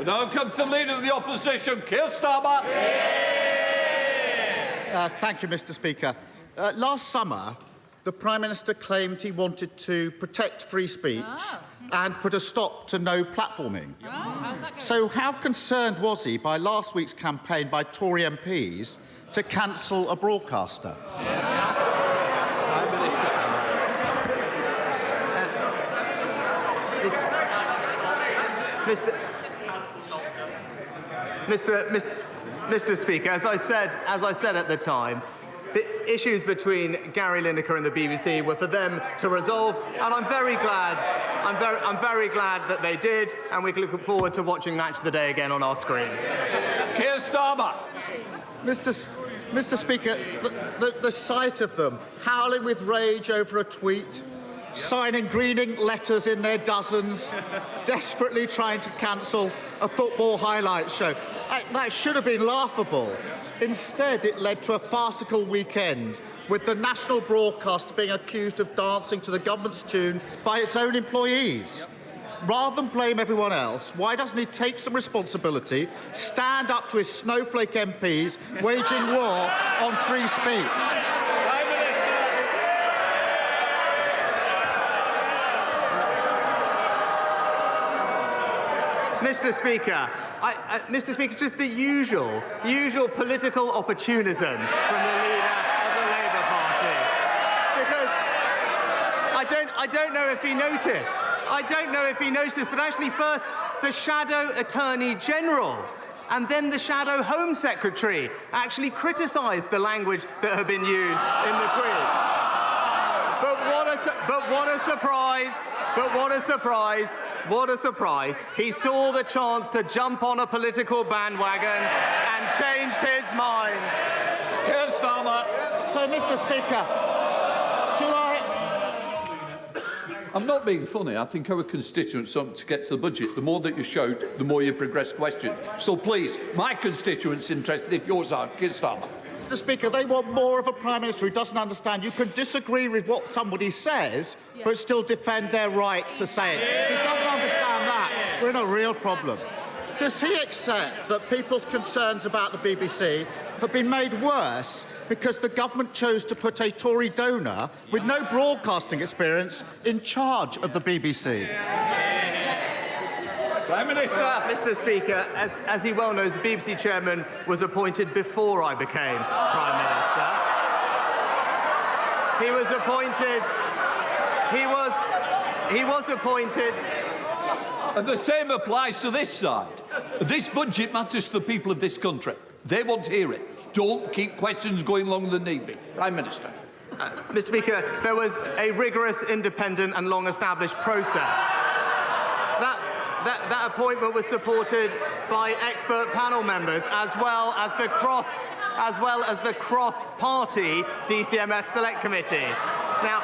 We now come to the Leader of the Opposition, Keir Starmer. Thank you, Mr. Speaker. Last summer, the Prime Minister claimed he wanted to protect free speech and put a stop to no platforming. So how concerned was he by last week's campaign by Tory MPs to cancel a broadcaster? Mr. Speaker, as I said at the time, the issues between Gary Lineker and the BBC were for them to resolve, and I'm very glad that they did, and we can look forward to watching Match of the Day again on our screens. Keir Starmer. Mr. Speaker, the sight of them howling with rage over a tweet, signing greening letters in their dozens, desperately trying to cancel a football highlights show, that should have been laughable. Instead, it led to a farcical weekend, with the national broadcast being accused of dancing to the government's tune by its own employees. Rather than blame everyone else, why doesn't he take some responsibility, stand up to his snowflake MPs waging war on free speech? Mr. Speaker, just the usual political opportunism from the leader of the Labour Party. Because I don't know if he noticed. But actually first the Shadow Attorney General and then the Shadow Home Secretary actually criticised the language that had been used in the tweet. But what a surprise. He saw the chance to jump on a political bandwagon and changed his mind. Keir Starmer. So, Mr. Speaker, I'm not being funny. I think our constituents want to get to the budget. The more that you shout, the more you progress questions. So please, my constituents interested if yours aren't. Keir Starmer. Mr. Speaker, they want more of a Prime Minister who doesn't understand. You can disagree with what somebody says, but still defend their right to say it. If he doesn't understand that, we're in a real problem. Does he accept that people's concerns about the BBC have been made worse because the government chose to put a Tory donor with no broadcasting experience in charge of the BBC? Prime Minister. Mr. Speaker, as he well knows, the BBC chairman was appointed before I became Prime Minister. He was appointed. And the same applies to this side. This budget matters to the people of this country. They want to hear it. Don't keep questions going longer than need be. Prime Minister. Mr. Speaker, there was a rigorous, independent and long-established process. That appointment was supported by expert panel members, as well as the cross-party DCMS Select Committee. Now,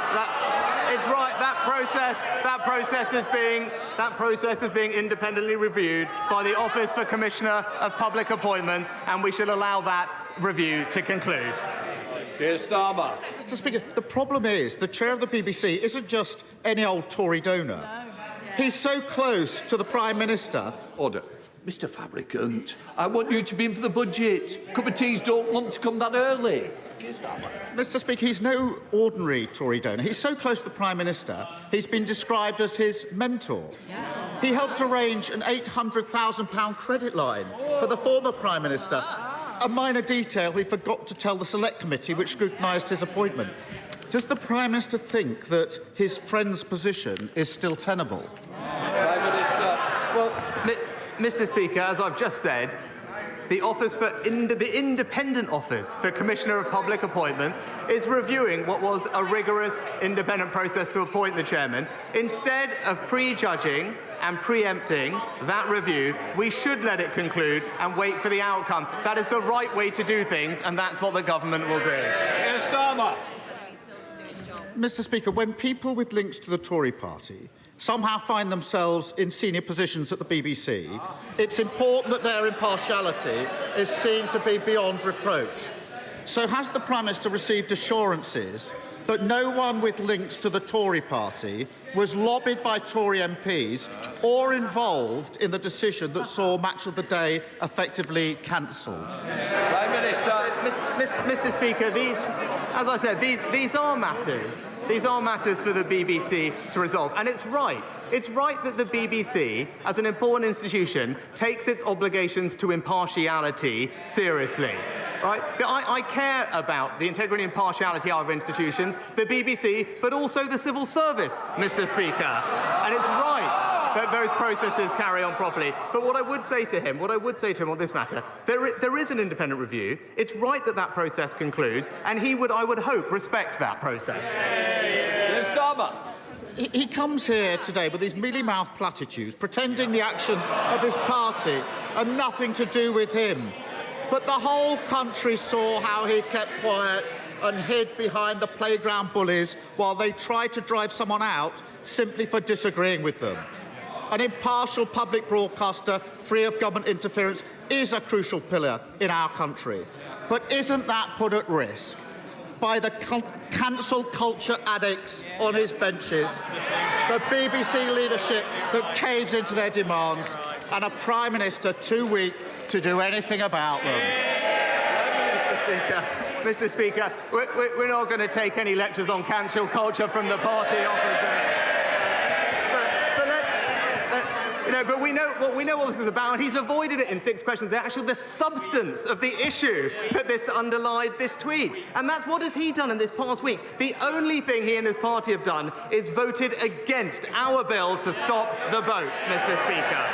it's right. That process is being independently reviewed by the Office for Commissioner of Public Appointments, and we should allow that review to conclude. Keir Starmer. Mr. Speaker, the problem is the chair of the BBC isn't just any old Tory donor. He's so close to the Prime Minister. Order. Mr. Fabricant, I want you to be in for the budget. Cup of teas don't want to come that early. Mr. Speaker, he's no ordinary Tory donor. He's so close to the Prime Minister, he's been described as his mentor. He helped arrange an £800,000 credit line for the former Prime Minister, a minor detail he forgot to tell the Select Committee, which scrutinised his appointment. Does the Prime Minister think that his friend's position is still tenable? Prime Minister. Well, Mr. Speaker, as I've just said, the Independent Office for Commissioner of Public Appointments is reviewing what was a rigorous, independent process to appoint the chairman. Instead of prejudging and preempting that review, we should let it conclude and wait for the outcome. That is the right way to do things, and that's what the government will do. Keir Starmer. Mr. Speaker, when people with links to the Tory party somehow find themselves in senior positions at the BBC, it's important that their impartiality is seen to be beyond reproach. So has the Prime Minister received assurances that no one with links to the Tory party was lobbied by Tory MPs or involved in the decision that saw Match of the Day effectively cancelled? Prime Minister. Mr. Speaker, as I said, these are matters. These are matters for the BBC to resolve. And it's right. It's right that the BBC, as an important institution, takes its obligations to impartiality seriously. Right? I care about the integrity and impartiality of our institutions, the BBC, but also the civil service, Mr. Speaker. And it's right that those processes carry on properly. But what I would say to him on this matter, there is an independent review. It's right that that process concludes, and he would, I would hope, respect that process. Keir Starmer. He comes here today with these mealy-mouthed platitudes, pretending the actions of his party are nothing to do with him. But the whole country saw how he kept quiet and hid behind the playground bullies while they tried to drive someone out simply for disagreeing with them. An impartial public broadcaster free of government interference is a crucial pillar in our country. But isn't that put at risk by the cancel culture addicts on his benches, the BBC leadership that caves into their demands, and a Prime Minister too weak to do anything about them? Mr. Speaker, we're not going to take any lectures on cancel culture from the party opposite. But we know what this is about, and he's avoided it in 6 questions. The substance of the issue that this underlied this tweet. And that's what has he done in this past week. The only thing he and his party have done is voted against our bill to stop the boats, Mr. Speaker.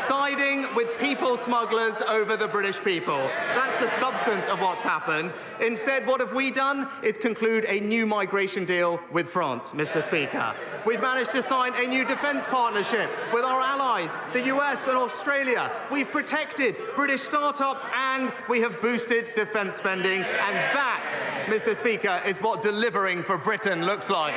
Siding with people smugglers over the British people. That's the substance of what's happened. Instead, what have we done is conclude a new migration deal with France, Mr. Speaker. We've managed to sign a new defence partnership with our allies, the US and Australia. We've protected British startups and we have boosted defence spending. And that, Mr. Speaker, is what delivering for Britain looks like.